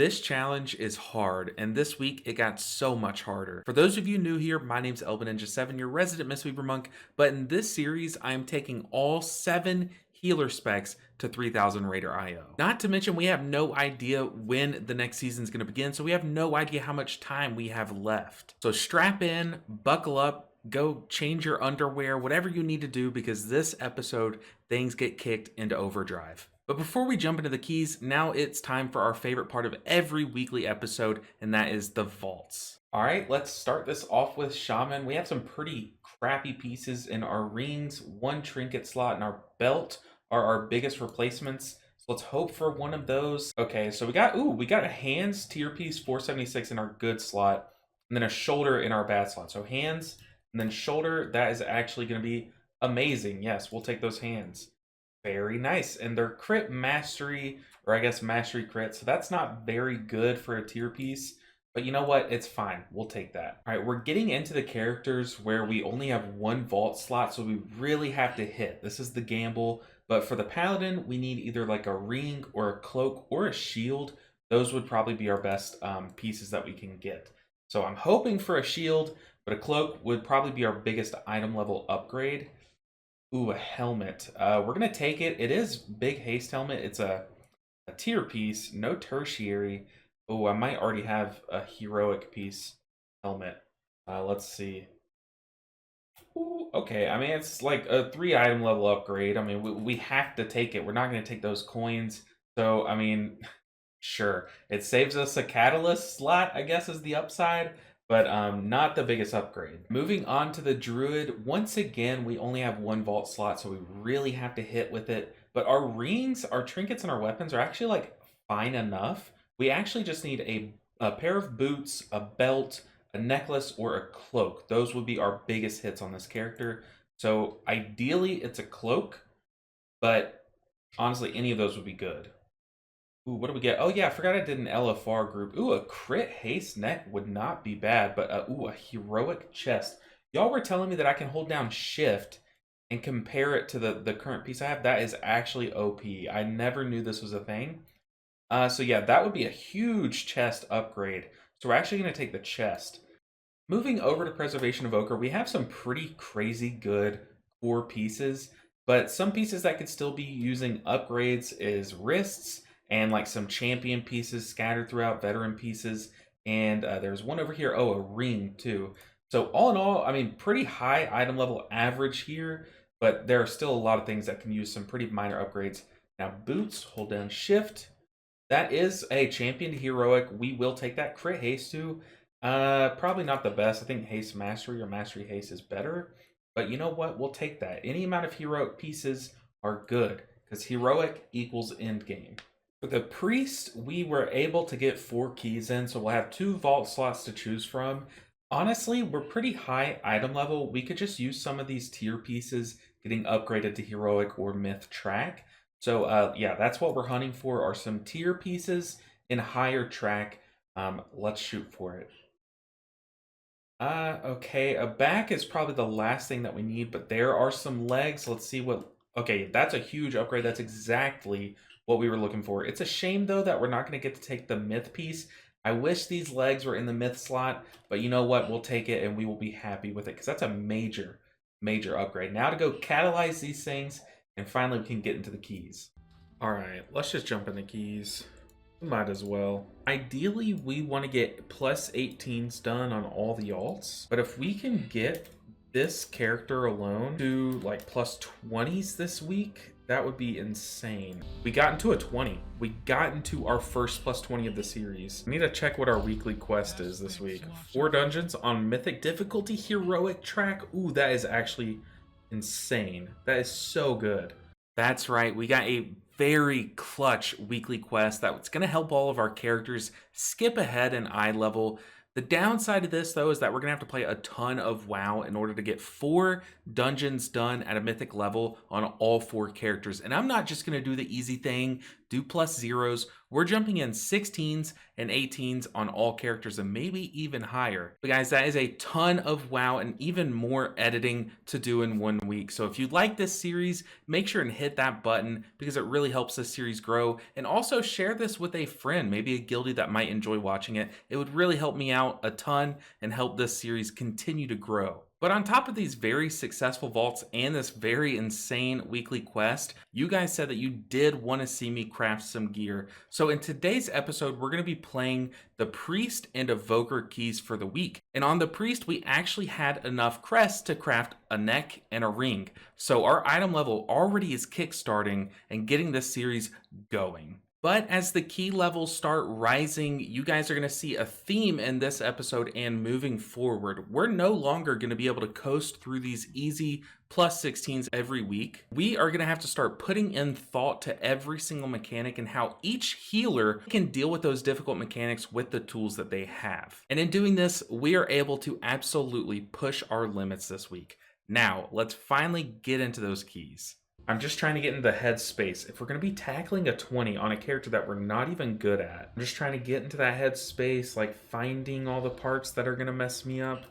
This challenge is hard, and this week it got so much harder. For those of you new here, my name's Ninja 7, your resident Mistweaver monk, but in this series, I am taking all 7 healer specs to 3000 Raider IO. Not to mention, we have no idea when the next season is going to begin, so we have no idea how much time we have left. So strap in, buckle up, go change your underwear, whatever you need to do, because this episode, things get kicked into overdrive. But before we jump into the keys, now it's time for our favorite part of every weekly episode, and that is the vaults. All right, let's start this off with Shaman. We have some pretty crappy pieces in our rings, 1 trinket slot, and our belt are our biggest replacements. So let's hope for one of those. Okay, so we got a hands tier piece 476 in our good slot, and then a shoulder in our bad slot. So hands and then shoulder, that is actually going to be amazing. Yes, we'll take those hands. Very nice. And they're crit mastery, or I guess mastery crit. So that's not very good for a tier piece. But you know what? It's fine. We'll take that. All right, we're getting into the characters where we only have 1 vault slot, so we really have to hit. This is the gamble. But for the paladin, we need either like a ring or a cloak or a shield. Those would probably be our best pieces that we can get. So I'm hoping for a shield, but a cloak would probably be our biggest item level upgrade. Ooh, a helmet. We're going to take it. It is big haste helmet. It's a tier piece, no tertiary. Oh, I might already have a heroic piece helmet. Let's see. Ooh, okay, I mean, it's like a 3 item level upgrade. I mean, we have to take it. We're not going to take those coins. So, I mean, sure. It saves us a catalyst slot, I guess, is the upside, but not the biggest upgrade. Moving on to the druid, once again, we only have 1 vault slot, so we really have to hit with it. But our rings, our trinkets, and our weapons are actually like fine enough. We actually just need a pair of boots, a belt, a necklace, or a cloak. Those would be our biggest hits on this character. So ideally, it's a cloak, but honestly, any of those would be good. Ooh, what do we get? Oh yeah, I forgot I did an LFR group. Ooh, a crit haste neck would not be bad, but ooh, a heroic chest. Y'all were telling me that I can hold down shift and compare it to the current piece I have. That is actually OP. I never knew this was a thing. So yeah, that would be a huge chest upgrade. So we're actually going to take the chest. Moving over to Preservation of Ochre, we have some pretty crazy good core pieces, but some pieces that could still be using upgrades is wrists, and like some champion pieces scattered throughout, veteran pieces, and there's one over here, oh, a ring too. So all in all, I mean, pretty high item level average here, but there are still a lot of things that can use some pretty minor upgrades. Now boots, hold down shift. That is a championed heroic. We will take that. Crit haste too. Probably not the best. I think haste mastery or mastery haste is better. But you know what? We'll take that. Any amount of heroic pieces are good, because heroic equals end game. For the priest, we were able to get 4 keys in, so we'll have 2 vault slots to choose from. Honestly, we're pretty high item level. We could just use some of these tier pieces getting upgraded to heroic or myth track. So yeah, that's what we're hunting for, are some tier pieces in higher track. Let's shoot for it. Okay, a back is probably the last thing that we need, but there are some legs. Let's see what... Okay, that's a huge upgrade. That's exactly what we were looking for. It's a shame, though, that we're not going to get to take the myth piece. I wish these legs were in the myth slot, but you know what? We'll take it, and we will be happy with it, because that's a major, major upgrade. Now to go catalyze these things, and finally we can get into the keys. All right, let's just jump into keys. Might as well. Ideally, we want to get plus 18s done on all the alts, but if we can get this character alone to like plus 20s this week, that would be insane. We got into a 20. We got into our first plus 20 of the series. I need to check what our weekly quest is this week. 4 dungeons on mythic difficulty, heroic track. Ooh, that is actually insane. That is so good. That's right. We got a very clutch weekly quest that's going to help all of our characters skip ahead in eye level. The downside of this, though, is that we're going to have to play a ton of WoW in order to get 4 dungeons done at a mythic level on all 4 characters. And I'm not just going to do the easy thing, do plus zeros. We're jumping in 16s and 18s on all characters and maybe even higher. But guys, that is a ton of WoW and even more editing to do in 1 week. So if you like this series, make sure and hit that button because it really helps this series grow. And also share this with a friend, maybe a guildie that might enjoy watching it. It would really help me out a ton and help this series continue to grow. But on top of these very successful vaults and this very insane weekly quest, you guys said that you did want to see me craft some gear. So in today's episode, we're going to be playing the Priest and Evoker keys for the week. And on the Priest, we actually had enough crests to craft a neck and a ring. So our item level already is kickstarting and getting this series going. But as the key levels start rising, you guys are going to see a theme in this episode and moving forward. We're no longer going to be able to coast through these easy plus 16s every week. We are going to have to start putting in thought to every single mechanic and how each healer can deal with those difficult mechanics with the tools that they have. And in doing this, we are able to absolutely push our limits this week. Now, let's finally get into those keys. I'm just trying to get into the headspace. If we're going to be tackling a 20 on a character that we're not even good at, I'm just trying to get into that headspace, like finding all the parts that are going to mess me up,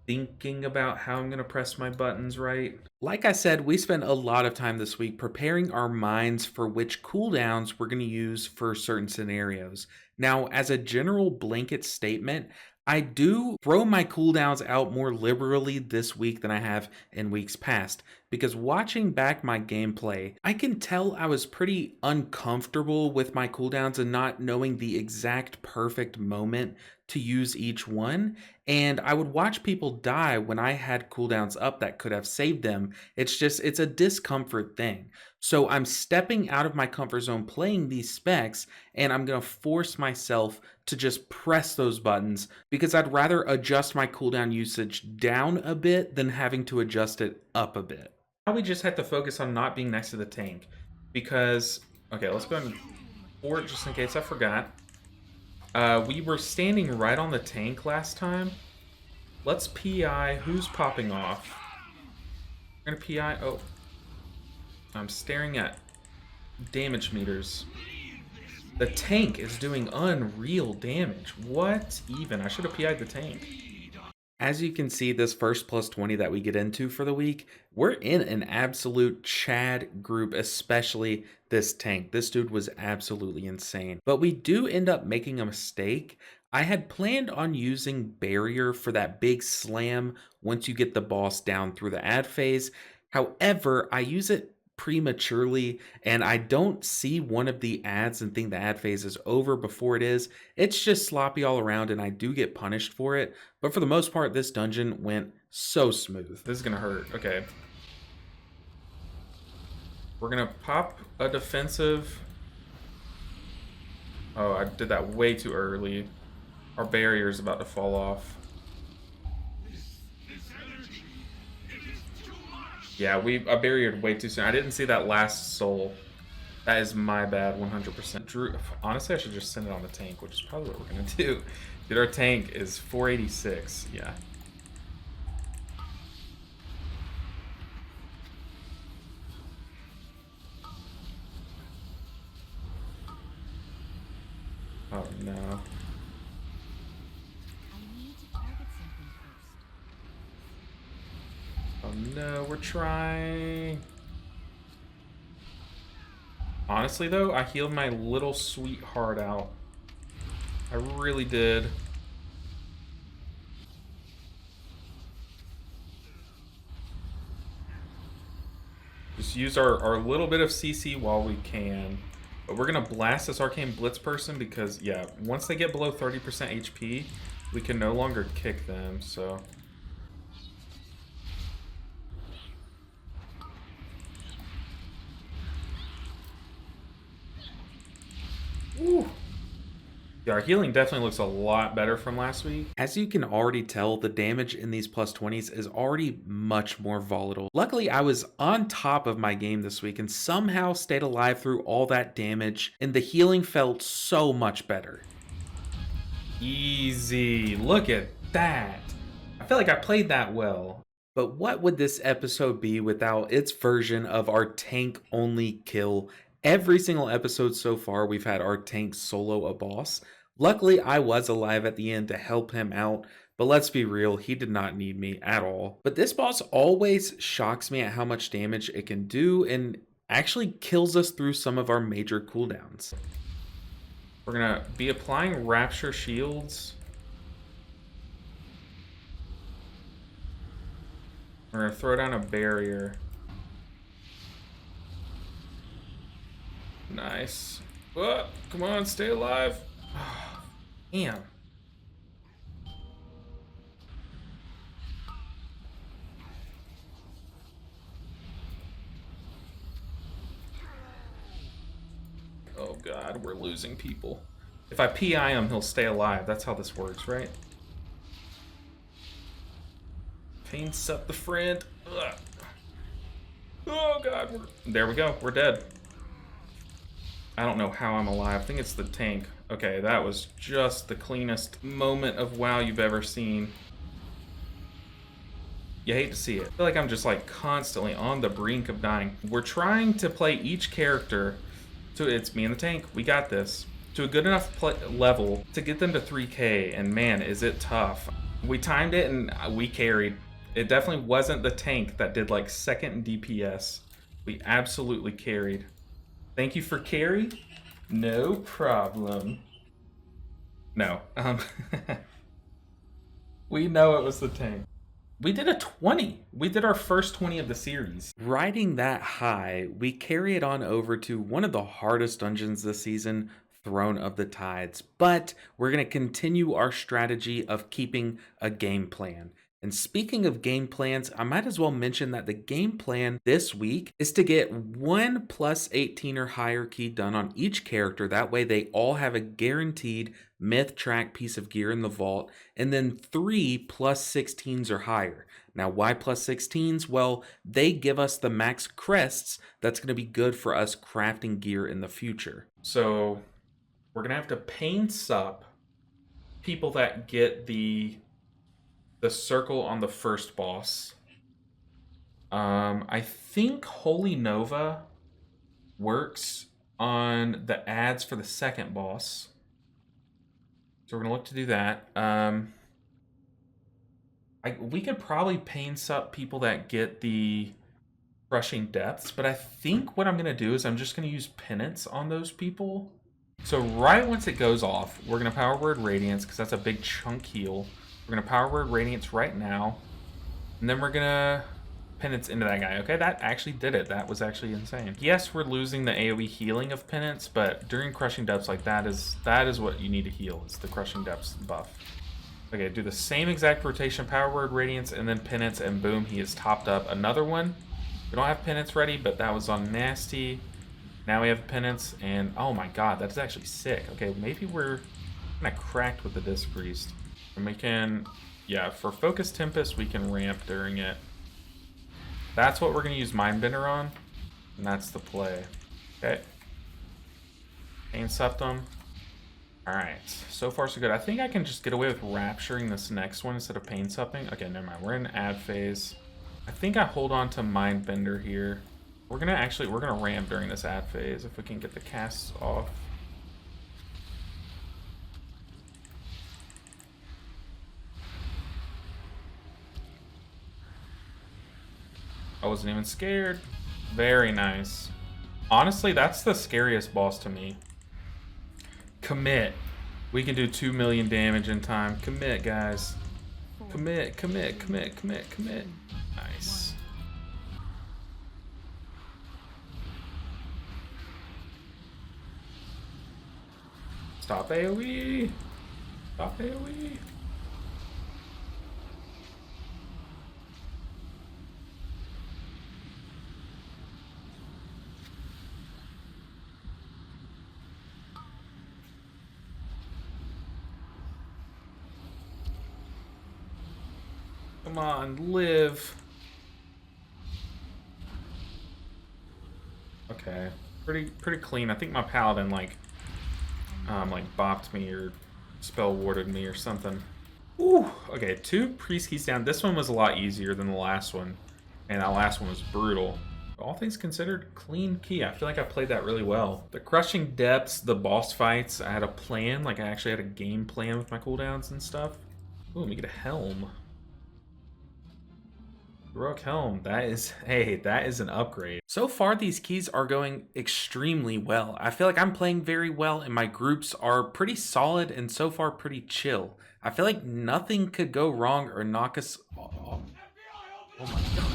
thinking about how I'm going to press my buttons right. Like I said, we spent a lot of time this week preparing our minds for which cooldowns we're going to use for certain scenarios. Now, as a general blanket statement, I do throw my cooldowns out more liberally this week than I have in weeks past, because watching back my gameplay, I can tell I was pretty uncomfortable with my cooldowns and not knowing the exact perfect moment to use each one. And I would watch people die when I had cooldowns up that could have saved them. It's a discomfort thing. So I'm stepping out of my comfort zone playing these specs, and I'm going to force myself to just press those buttons because I'd rather adjust my cooldown usage down a bit than having to adjust it up a bit. Now we just have to focus on not being next to the tank because, okay, let's go ahead and forward just in case I forgot. We were standing right on the tank last time. Let's PI. Who's popping off? We're gonna PI. Oh. I'm staring at damage meters. The tank is doing unreal damage. What even? I should have PI'd the tank. As you can see, this first plus 20 that we get into for the week, we're in an absolute Chad group, especially this tank. This dude was absolutely insane. But we do end up making a mistake. I had planned on using barrier for that big slam once you get the boss down through the ad phase. However, I use it prematurely and I don't see one of the ads and think the ad phase is over before it is. It's just sloppy all around and I do get punished for it. But for the most part, this dungeon went so smooth. This is gonna hurt. Okay. We're gonna pop a defensive. Oh, I did that way too early. Our barrier is about to fall off. Yeah, I barriered way too soon. I didn't see that last soul. That is my bad, 100%. Drew, honestly, I should just send it on the tank, which is probably what we're gonna do. Dude, our tank is 486. Yeah. Oh no. Oh no, we're trying. Honestly though, I healed my little sweetheart out. I really did. Just use our little bit of CC while we can. But we're gonna blast this Arcane Blitz person because, yeah, once they get below 30% HP, we can no longer kick them, so... Woo. Yeah, our healing definitely looks a lot better from last week. As you can already tell, the damage in these plus 20s is already much more volatile. Luckily, I was on top of my game this week and somehow stayed alive through all that damage, and the healing felt so much better. Easy. Look at that. I feel like I played that well. But what would this episode be without its version of our tank-only kill Every single episode so far, we've had our tank solo a boss. Luckily, I was alive at the end to help him out, but let's be real, he did not need me at all. But this boss always shocks me at how much damage it can do and actually kills us through some of our major cooldowns. We're gonna be applying Rapture Shields. We're gonna throw down a barrier. Nice. Oh, come on, stay alive. Oh, damn. Oh god, we're losing people. If I PI him, he'll stay alive. That's how this works, right? Pain sup the friend. Ugh. Oh god, there we go. We're dead. I don't know how I'm alive. I think it's the tank. Okay, that was just the cleanest moment of WoW you've ever seen. You hate to see it. I feel like I'm just like constantly on the brink of dying. We're trying to play each character. So it's me and the tank. We got this. To a good enough level to get them to 3K. And man, is it tough. We timed it and we carried. It definitely wasn't the tank that did like second in DPS. We absolutely carried. Thank you for carry. No problem. No. We know it was the tank. We did a 20. We did our first 20 of the series. Riding that high, we carry it on over to one of the hardest dungeons this season, Throne of the Tides. But we're going to continue our strategy of keeping a game plan. And speaking of game plans, I might as well mention that the game plan this week is to get 1 plus 18 or higher key done on each character. That way they all have a guaranteed myth track piece of gear in the vault, and then 3 plus 16s or higher. Now, why plus 16s? Well, they give us the max crests that's going to be good for us crafting gear in the future. So we're going to have to pain sup people that get the circle on the first boss. I think Holy Nova works on the ads for the second boss. So we're gonna look to do that. We could probably pain sup people that get the crushing depths, but I think what I'm gonna do is I'm just gonna use penance on those people. So right once it goes off, we're gonna power word Radiance because that's a big chunk heal. We're going to power word Radiance right now. And then we're going to Penance into that guy. Okay, that actually did it. That was actually insane. Yes, we're losing the AoE healing of Penance, but during Crushing Depths, like that is what you need to heal. It's the Crushing Depths buff. Okay, do the same exact rotation, power word Radiance, and then Penance, and boom, he is topped up. Another one. We don't have Penance ready, but that was on Nasty. Now we have Penance, and oh my god, that's actually sick. Okay, maybe we're kind of cracked with the Disc Priest. And we can, yeah, for Focus Tempest, we can ramp during it. That's what we're going to use Mindbender on, and that's the play. Okay. Pain Septum. Alright, so far so good. I think I can just get away with Rapturing this next one instead of Pain Supping. Okay, never mind. We're in ad phase. I think I hold on to Mindbender here. We're going to ramp during this ad phase if we can get the casts off. I wasn't even scared. Very nice. Honestly, that's the scariest boss to me. Commit. We can do 2 million damage in time. Commit, guys. Commit, commit, commit, commit, commit. Nice. Stop AoE. Stop AoE. Come on, live. Okay, pretty clean. I think my paladin like bopped me or spell warded me or something. Ooh, okay, 2 priest keys down. This one was a lot easier than the last one, and that last one was brutal. All things considered, clean key. I feel like I played that really well. The crushing depths, the boss fights, I had a plan. Like, I actually had a game plan with my cooldowns and stuff. Ooh, let me get a helm. Heroic helm. That is, hey, that is an upgrade. So far, these keys are going extremely well. I feel like I'm playing very well, and my groups are pretty solid and so far pretty chill. I feel like nothing could go wrong or knock us off. Oh my god.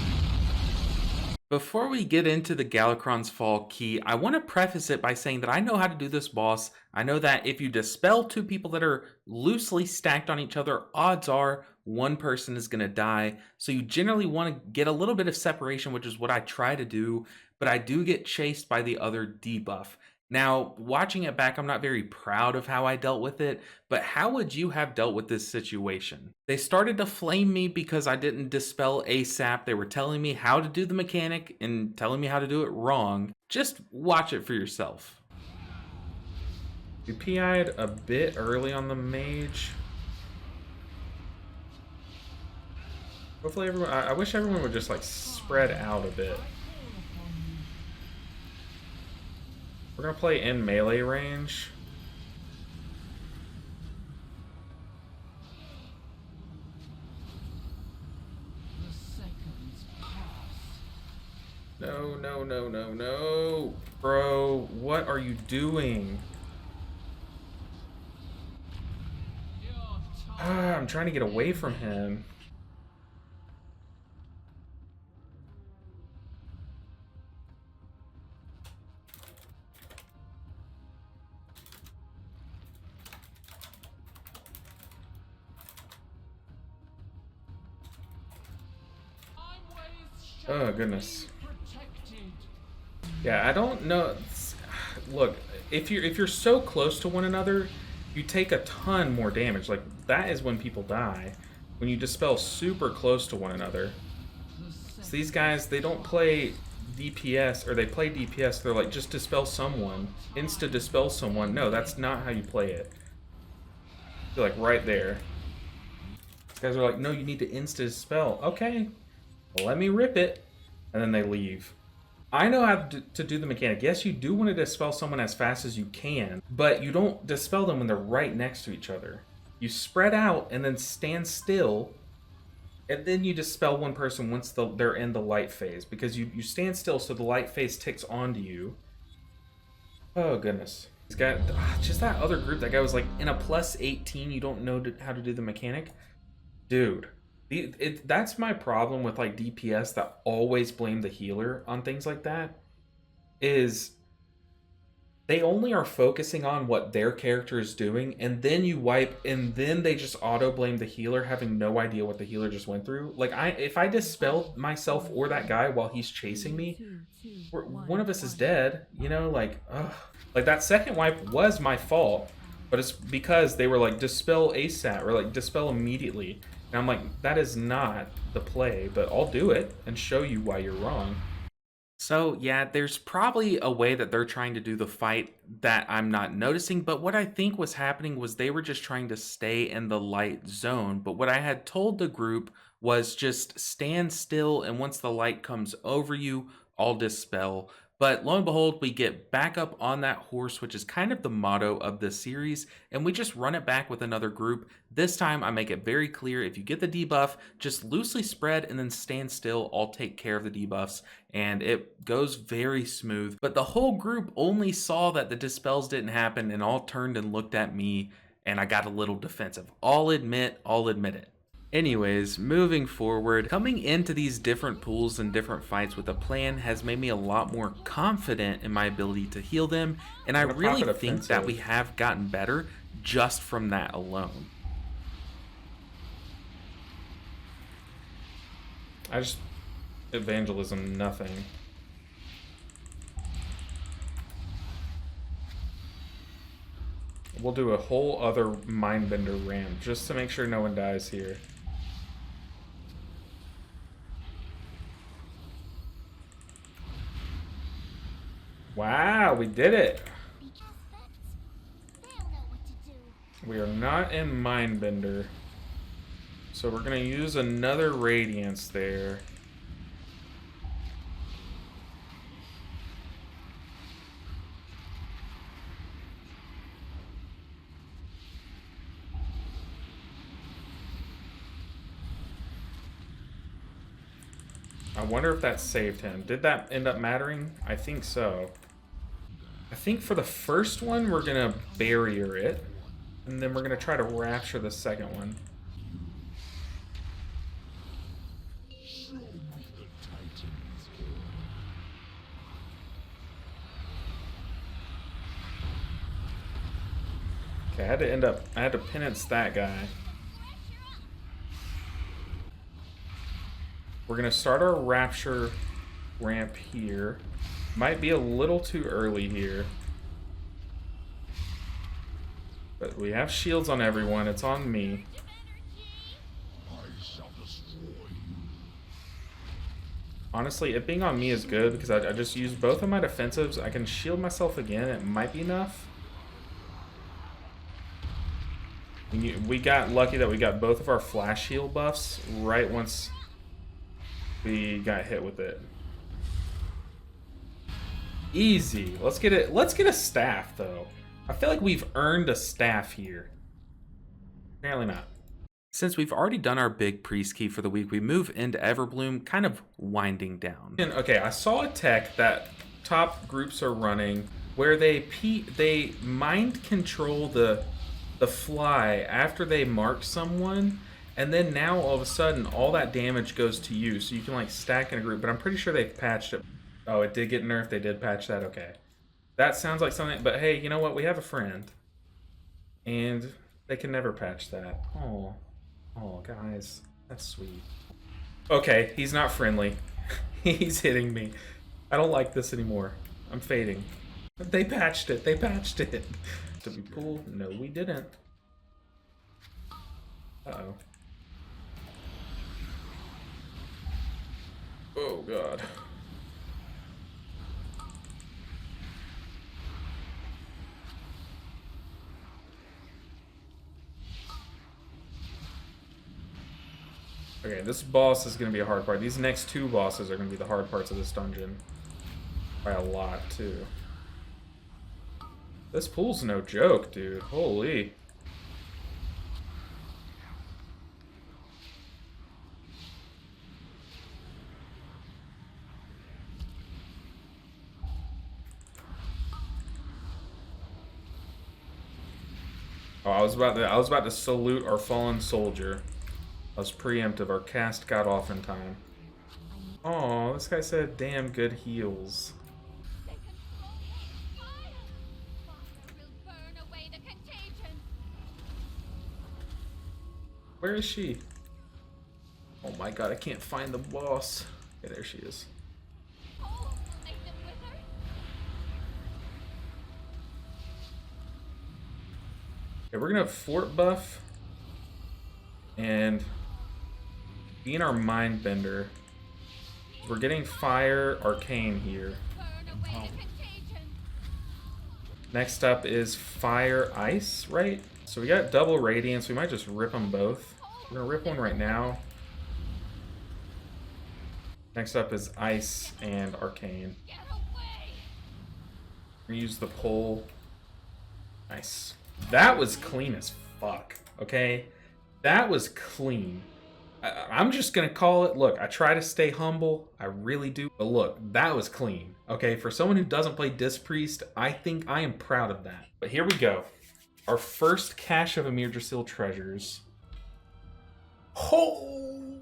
Before we get into the Galakron's Fall key, I want to preface it by saying that I know how to do this boss. I know that if you dispel two people that are loosely stacked on each other, odds are one person is going to die. So you generally want to get a little bit of separation, which is what I try to do, but I do get chased by the other debuff. Now, watching it back, I'm not very proud of how I dealt with it, but how would you have dealt with this situation? They started to flame me because I didn't dispel ASAP. They were telling me how to do the mechanic and telling me how to do it wrong. Just watch it for yourself. We PI'd a bit early on the mage. Hopefully everyone, I wish everyone would just like spread out a bit. We're gonna play in melee range. No, no, no, no, no. Bro, what are you doing? Ah, I'm trying to get away from him. Oh, goodness. Yeah, I don't know. Look, if you're so close to one another, you take a ton more damage. Like, that is when people die. When you dispel super close to one another. So these guys, they don't play DPS, or they play DPS, they're like, just dispel someone. Insta-dispel someone. No, that's not how you play it. You're like, right there. These guys are like, no, you need to insta-dispel. Okay, well, let me rip it. And then they leave. I know how to do the mechanic. Yes, you do want to dispel someone as fast as you can, but you don't dispel them when they're right next to each other. You spread out and then stand still, and then you dispel one person once they're in the light phase, because you stand still so the light phase ticks onto you. Oh, goodness. This guy, just that other group, that guy was like, in a plus 18, you don't know how to do the mechanic? Dude. That's my problem with like DPS that always blame the healer on things like that, is they only are focusing on what their character is doing, and then you wipe, and then they just auto blame the healer, having no idea what the healer just went through. Like, if I dispel myself or that guy while he's chasing me, one of us is dead, you know? Like, ugh. Like, that second wipe was my fault, but it's because they were like, dispel ASAP, or like, dispel immediately. And I'm like, that is not the play, but I'll do it and show you why you're wrong. So yeah, there's probably a way that they're trying to do the fight that I'm not noticing, but what I think was happening was they were just trying to stay in the light zone. But what I had told the group was just stand still, and once the light comes over you, I'll dispel. But lo and behold, we get back up on that horse, which is kind of the motto of this series, and we just run it back with another group. This time, I make it very clear, if you get the debuff, just loosely spread and then stand still. I'll take care of the debuffs, and it goes very smooth. But the whole group only saw that the dispels didn't happen and all turned and looked at me, and I got a little defensive. I'll admit it. Anyways, moving forward, coming into these different pools and different fights with a plan has made me a lot more confident in my ability to heal them, and I really think that we have gotten better just from that alone. I just evangelism nothing. We'll do a whole other mindbender ramp just to make sure no one dies here. Wow, we did it! We are not in Mindbender. So we're going to use another Radiance there. I wonder if that saved him. Did that end up mattering? I think so. I think for the first one, we're gonna barrier it. And then we're gonna try to rapture the second one. Okay, I had to penance that guy. We're gonna start our rapture ramp here. Might be a little too early here. But we have shields on everyone, it's on me. Honestly, it being on me is good because I just used both of my defensives. I can shield myself again, it might be enough. We got lucky that we got both of our flash heal buffs right once we got hit with it. Easy. Let's get it. Let's get a staff though. I feel like we've earned a staff here. Apparently not. Since we've already done our big priest key for the week, we move into Everbloom, kind of winding down. And, okay, I saw a tech that top groups are running where they mind control the fly after they mark someone, and then now all of a sudden all that damage goes to you, so you can like stack in a group. But I'm pretty sure they've patched it. Oh, it did get nerfed. They did patch that. Okay, that sounds like something. But hey, you know what? We have a friend, and they can never patch that. Oh, guys, that's sweet. Okay, he's not friendly. He's hitting me. I don't like this anymore. I'm fading. They patched it. They patched it. Did we pull? No, we didn't. Uh-oh. Oh, God. Okay, this boss is going to be a hard part. These next two bosses are going to be the hard parts of this dungeon. By a lot, too. This pool's no joke, dude. Holy. Oh, I was about to salute our fallen soldier. I was preemptive. Our cast got off in time. Oh, this guy said damn good heals. Where is she? Oh my god, I can't find the boss. Okay, there she is. Okay, we're gonna have fort buff and being our mind bender. We're getting fire arcane here. Next up is fire ice, right? So we got double radiance. We might just rip them both. We're gonna rip one right now. Next up is ice and arcane. We're gonna use the pole. Nice. That was clean as fuck, okay? That was clean. I'm just gonna call it. Look, I try to stay humble. I really do. But look, that was clean, okay? For someone who doesn't play Disc Priest, I think I am proud of that. But here we go. Our first cache of Amir Drasil treasures. Oh!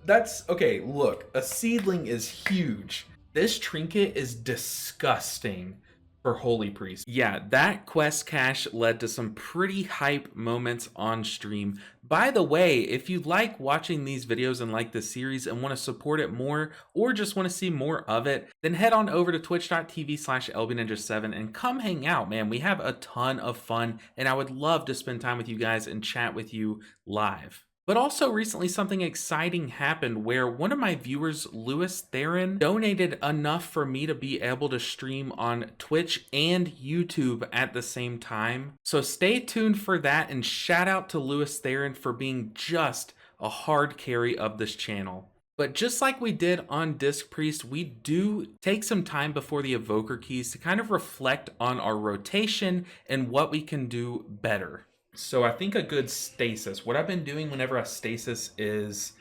That's, okay, look. A seedling is huge. This trinket is disgusting for Holy Priest. Yeah, that quest cache led to some pretty hype moments on stream. By the way, if you like watching these videos and like this series and want to support it more, or just want to see more of it, then head on over to twitch.tv/LBninja7 and come hang out, man. We have a ton of fun, and I would love to spend time with you guys and chat with you live. But also recently something exciting happened where one of my viewers, Lewis Theron, donated enough for me to be able to stream on Twitch and YouTube at the same time. So stay tuned for that, and shout out to Lewis Theron for being just a hard carry of this channel. But just like we did on Disc Priest, we do take some time before the Evoker Keys to kind of reflect on our rotation and what we can do better. So I think a good stasis, what I've been doing whenever I stasis is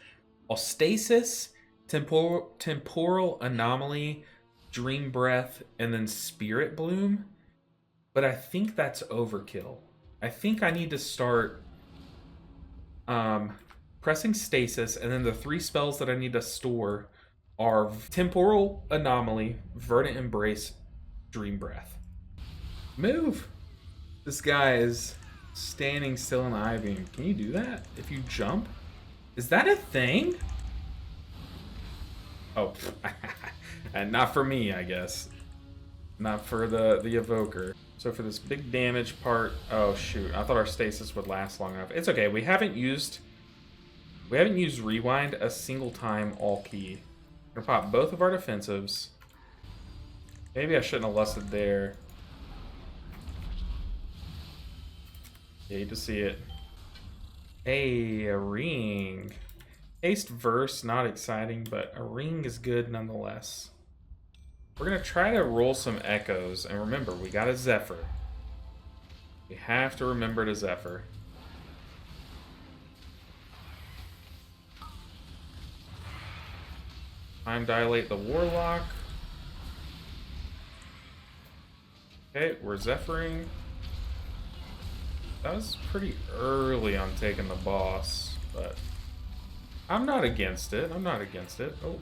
I'll stasis Temporal Anomaly, Dream Breath, and then Spirit Bloom. But I think that's overkill. I think I need to start um, pressing Stasis, and then the 3 spells that I need to store are Temporal Anomaly, Verdant Embrace, Dream Breath. Move! This guy is standing still in the Eye Beam. Can you do that if you jump? Is that a thing? Oh, and not for me, I guess. Not for the evoker. So for this big damage part, oh shoot, I thought our stasis would last long enough. It's okay. We haven't used rewind a single time all key. We're gonna pop both of our defensives. Maybe I shouldn't have lusted there. Hate to see it. Hey, a ring. Haste verse, not exciting, but a ring is good nonetheless. We're going to try to roll some echoes, and remember, we got a Zephyr. We have to remember to Zephyr. Time Dilate the Warlock. Okay, we're Zephyring. That was pretty early on taking the boss, but I'm not against it. I'm not against it. Oh.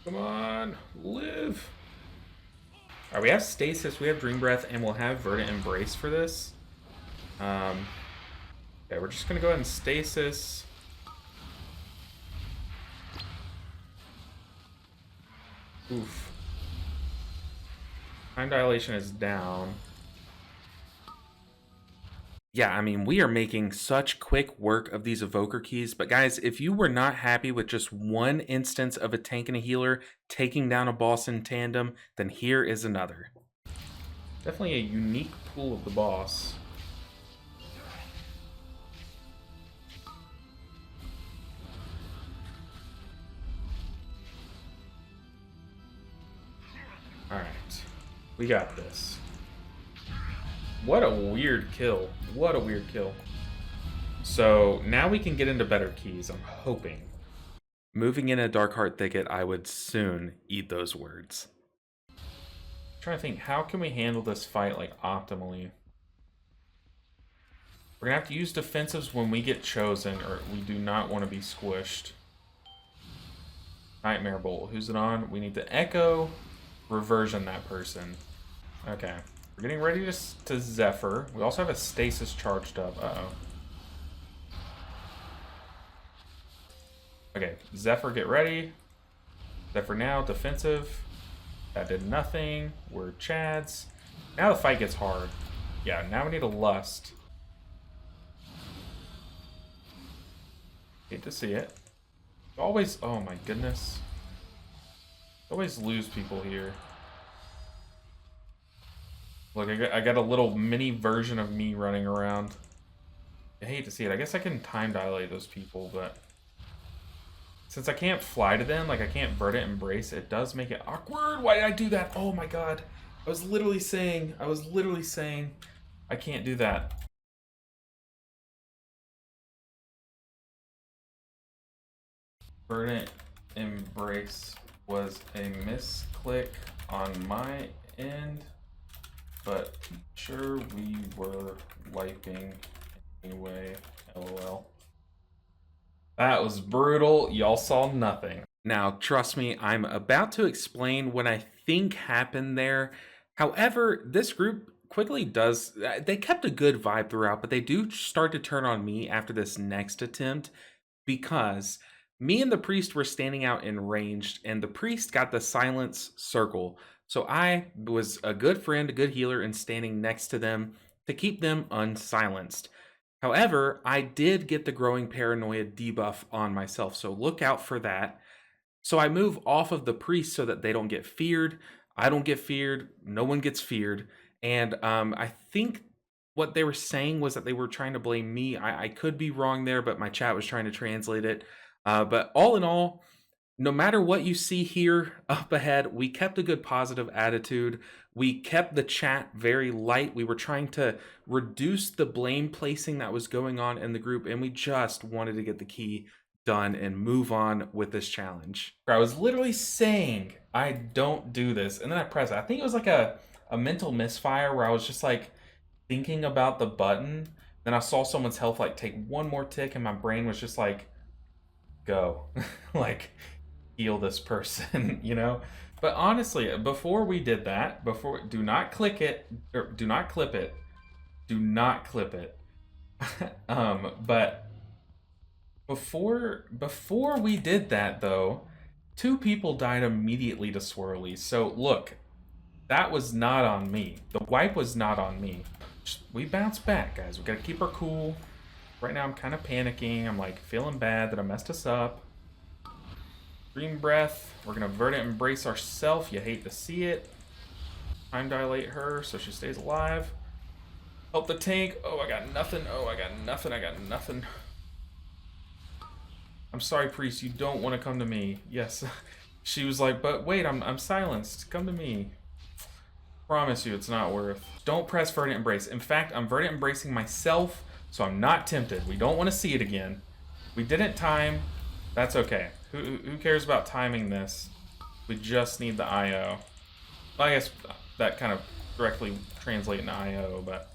Come on, live. All right, we have Stasis, we have Dream Breath, and we'll have Verdant Embrace for this. Okay, we're just gonna go ahead and Stasis. Oof. Time Dilation is down. Yeah, I mean, we are making such quick work of these evoker keys, but guys, if you were not happy with just one instance of a tank and a healer taking down a boss in tandem, then here is another. Definitely a unique pool of the boss. Alright, we got this. What a weird kill. What a weird kill. So now we can get into better keys, I'm hoping. Moving in a Darkheart Thicket, I would soon eat those words. I'm trying to think, how can we handle this fight like optimally? We're gonna have to use defensives when we get chosen, or we do not want to be squished. Nightmare Bolt, who's it on? We need to echo, reversion that person. Okay. We're getting ready to Zephyr. We also have a Stasis charged up. Uh-oh. Okay, Zephyr, get ready. Zephyr now, defensive. That did nothing. We're Chads. Now the fight gets hard. Yeah, now we need a Lust. Hate to see it. Always, oh my goodness. Always lose people here. Look, I got a little mini version of me running around. I hate to see it. I guess I can time dilate those people, but since I can't fly to them, like I can't Verdant Embrace, it does make it awkward. Why did I do that? Oh my god. I was literally saying I can't do that. Verdant Embrace was a misclick on my end, but sure we were wiping anyway. LOL. That was brutal. Y'all saw nothing. Now, trust me, I'm about to explain what I think happened there. However, this group quickly does, they kept a good vibe throughout, but they do start to turn on me after this next attempt because me and the priest were standing out in ranged, and the priest got the silence circle. So I was a good friend, a good healer, and standing next to them to keep them unsilenced. However, I did get the growing paranoia debuff on myself, so look out for that. So I move off of the priest so that they don't get feared. I don't get feared. No one gets feared. And I think what they were saying was that they were trying to blame me. I could be wrong there, but my chat was trying to translate it. But all in all, No matter what you see here up ahead, we kept a good positive attitude. We kept the chat very light. We were trying to reduce the blame placing that was going on in the group, and we just wanted to get the key done and move on with this challenge. I was literally saying, I don't do this, and then I pressed it. I think it was like a mental misfire where I was just like thinking about the button. Then I saw someone's health like take one more tick, and my brain was just like, go. Like, heal this person, you know? But honestly, before we did that, do not click it, or do not clip it. Do not clip it. But before we did that though, two people died immediately to swirlies. So look, that was not on me. The wipe was not on me. We bounce back, guys. We gotta keep our cool. Right now I'm kind of panicking. I'm like feeling bad that I messed us up. Dream breath. We're gonna verdant embrace ourself. You hate to see it. Time dilate her so she stays alive. Help the tank. Oh, I got nothing. Oh, I got nothing. I got nothing. I'm sorry, priest. You don't want to come to me. Yes. She was like, but wait, I'm silenced. Come to me. Promise you, it's not worth. Don't press verdant embrace. In fact, I'm verdant embracing myself, so I'm not tempted. We don't want to see it again. We didn't time. That's okay. Who cares about timing this? We just need the IO. Well, I guess that kind of directly translates into IO, but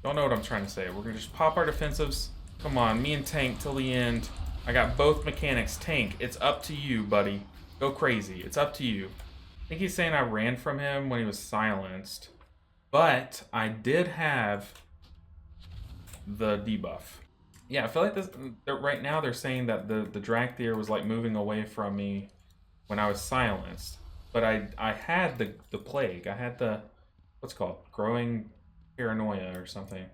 don't know what I'm trying to say. We're gonna just pop our defensives. Come on, me and Tank till the end. I got both mechanics. Tank, it's up to you, buddy. Go crazy. It's up to you. I think he's saying I ran from him when he was silenced, but I did have the debuff. Yeah, I feel like this right now they're saying that the Dracthyr was like moving away from me when I was silenced, but I had the plague. I had the, what's it called, growing paranoia or something.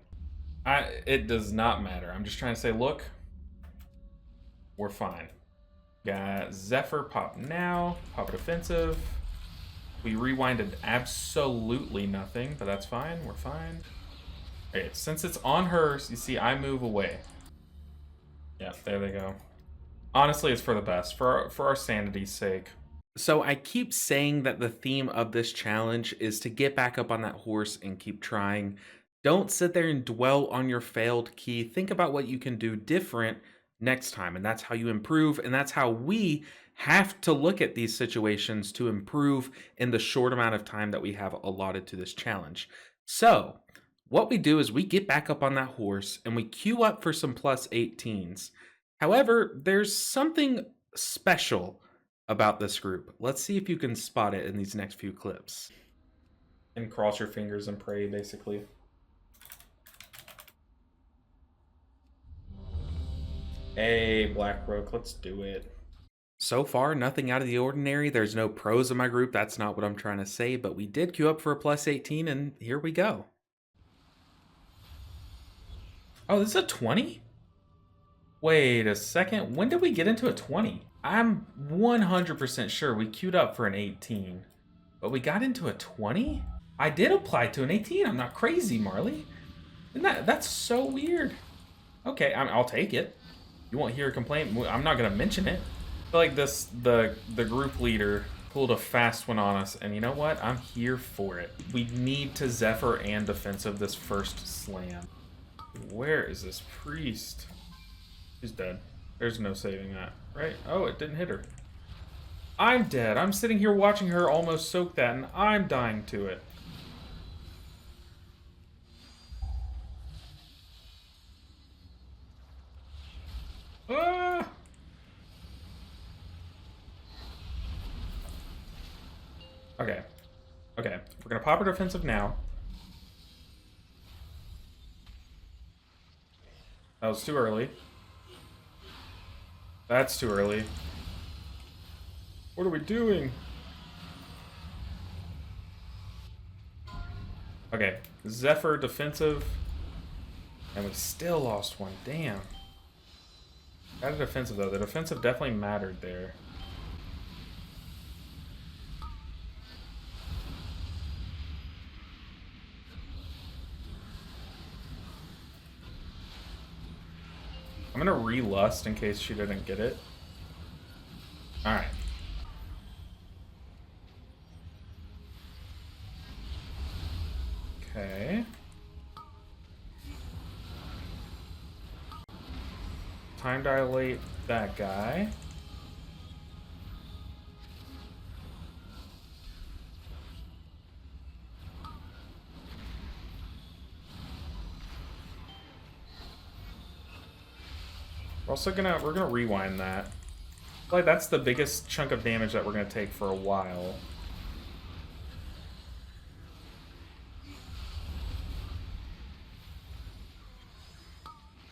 It does not matter. I'm just trying to say, look, we're fine. Got Zephyr pop now, pop a defensive. We rewinded absolutely nothing, but that's fine. We're fine. Okay, since it's on her, you see, I move away. Yeah, there they go. Honestly, it's for the best, for our sanity's sake. So I keep saying that the theme of this challenge is to get back up on that horse and keep trying. Don't sit there and dwell on your failed key. Think about what you can do different next time, and that's how you improve, and that's how we have to look at these situations to improve in the short amount of time that we have allotted to this challenge. So what we do is we get back up on that horse and we queue up for some plus 18s. However, there's something special about this group. Let's see if you can spot it in these next few clips. And cross your fingers and pray, basically. Hey, Blackbrook, let's do it. So far, nothing out of the ordinary. There's no pros in my group. That's not what I'm trying to say, but we did queue up for a plus 18, and here we go. Oh, this is a 20? Wait a second. When did we get into a 20? I'm 100% sure we queued up for an 18, but we got into a 20? I did apply to an 18. I'm not crazy, Marley. That's so weird. Okay, I'll take it. You won't hear a complaint. I'm not gonna mention it. I feel like the group leader pulled a fast one on us, and you know what? I'm here for it. We need to Zephyr and defensive this first slam. Where is this priest? She's dead. There's no saving that, right? Oh, it didn't hit her. I'm dead. I'm sitting here watching her almost soak that, and I'm dying to it. Ah! Okay. Okay. We're gonna pop her defensive now. That was too early. That's too early. What are we doing? Okay. Zephyr defensive. And we still lost one. Damn. Got a defensive though. The defensive definitely mattered there. I'm gonna re-lust in case she didn't get it. All right. Okay. Time dilate that guy. We're gonna rewind that. I feel like that's the biggest chunk of damage that we're gonna take for a while.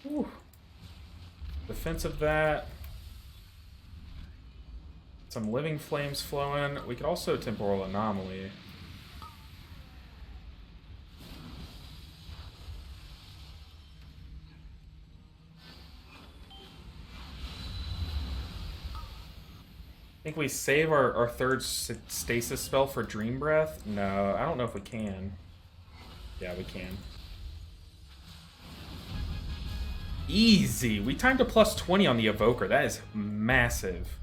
Whew. Defense of that. Some living flames flowing. We could also temporal anomaly. I think we save our third stasis spell for Dream Breath. No, I don't know if we can. Yeah, we can. Easy. We timed a plus 20 on the Evoker. That is massive.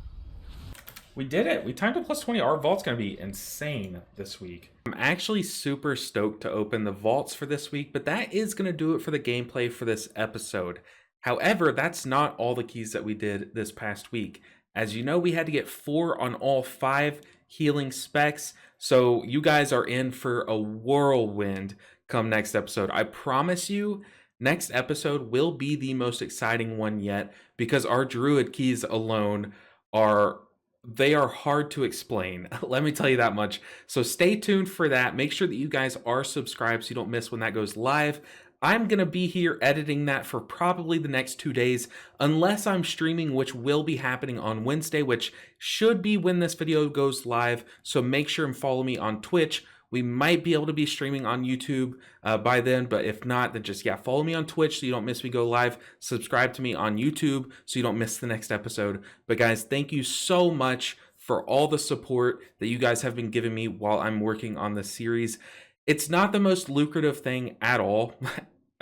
We did it. We timed a plus 20. Our vault's going to be insane this week. I'm actually super stoked to open the vaults for this week, but that is going to do it for the gameplay for this episode. However, that's not all the keys that we did this past week. As you know, we had to get 4 on all 5 healing specs, so you guys are in for a whirlwind come next episode. I promise you, next episode will be the most exciting one yet, because our druid keys alone are hard to explain. Let me tell you that much. So stay tuned for that. Make sure that you guys are subscribed so you don't miss when that goes live. I'm going to be here editing that for probably the next 2 days, unless I'm streaming, which will be happening on Wednesday, which should be when this video goes live. So make sure and follow me on Twitch. We might be able to be streaming on YouTube by then, but if not, then just, follow me on Twitch so you don't miss me go live. Subscribe to me on YouTube so you don't miss the next episode. But guys, thank you so much for all the support that you guys have been giving me while I'm working on this series. It's not the most lucrative thing at all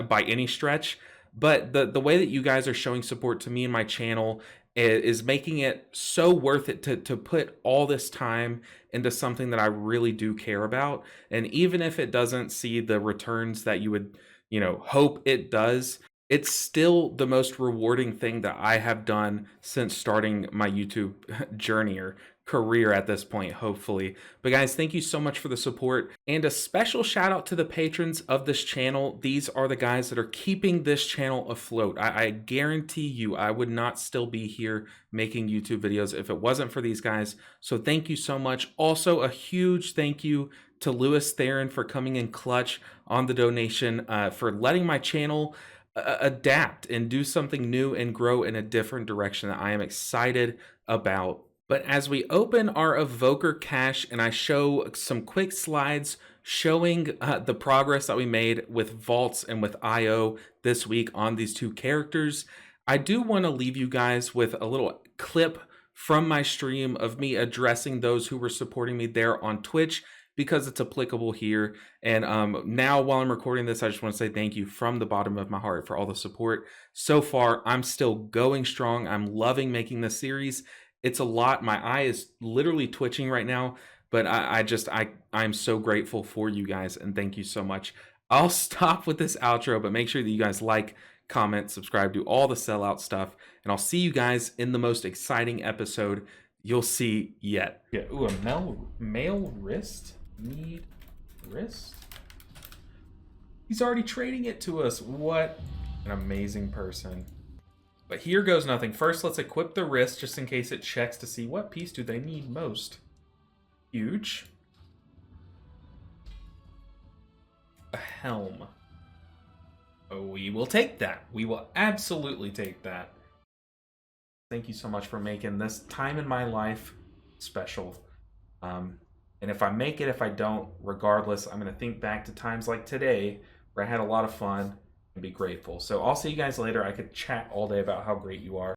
by any stretch, but the way that you guys are showing support to me and my channel is making it so worth it to put all this time into something that I really do care about. And even if it doesn't see the returns that you would, hope it does, it's still the most rewarding thing that I have done since starting my YouTube journey or career at this point, hopefully. But guys, thank you so much for the support, and a special shout out to the patrons of this channel. These are the guys that are keeping this channel afloat. I guarantee you I would not still be here making YouTube videos if it wasn't for these guys. So thank you so much. Also, a huge thank you to Lewis Theron for coming in clutch on the donation, for letting my channel adapt and do something new and grow in a different direction that I am excited about. But as we open our Evoker cache and I show some quick slides showing the progress that we made with vaults and with IO this week on these 2 characters, I do want to leave you guys with a little clip from my stream of me addressing those who were supporting me there on Twitch, because it's applicable here. And now while I'm recording this, I just want to say thank you from the bottom of my heart for all the support. So far, I'm still going strong. I'm loving making this series. It's a lot. My eye is literally twitching right now, but I'm so grateful for you guys, and thank you so much. I'll stop with this outro, but make sure that you guys like, comment, subscribe, do all the sellout stuff, and I'll see you guys in the most exciting episode you'll see yet. Yeah, ooh, a male wrist? Need wrist? He's already trading it to us. What an amazing person. But here goes nothing. First, let's equip the wrist just in case it checks to see what piece do they need most. Huge. A helm. Oh, we will take that. We will absolutely take that. Thank you so much for making this time in my life special. And if I make it, if I don't, regardless, I'm going to think back to times like today where I had a lot of fun and be grateful. So I'll see you guys later. I could chat all day about how great you are.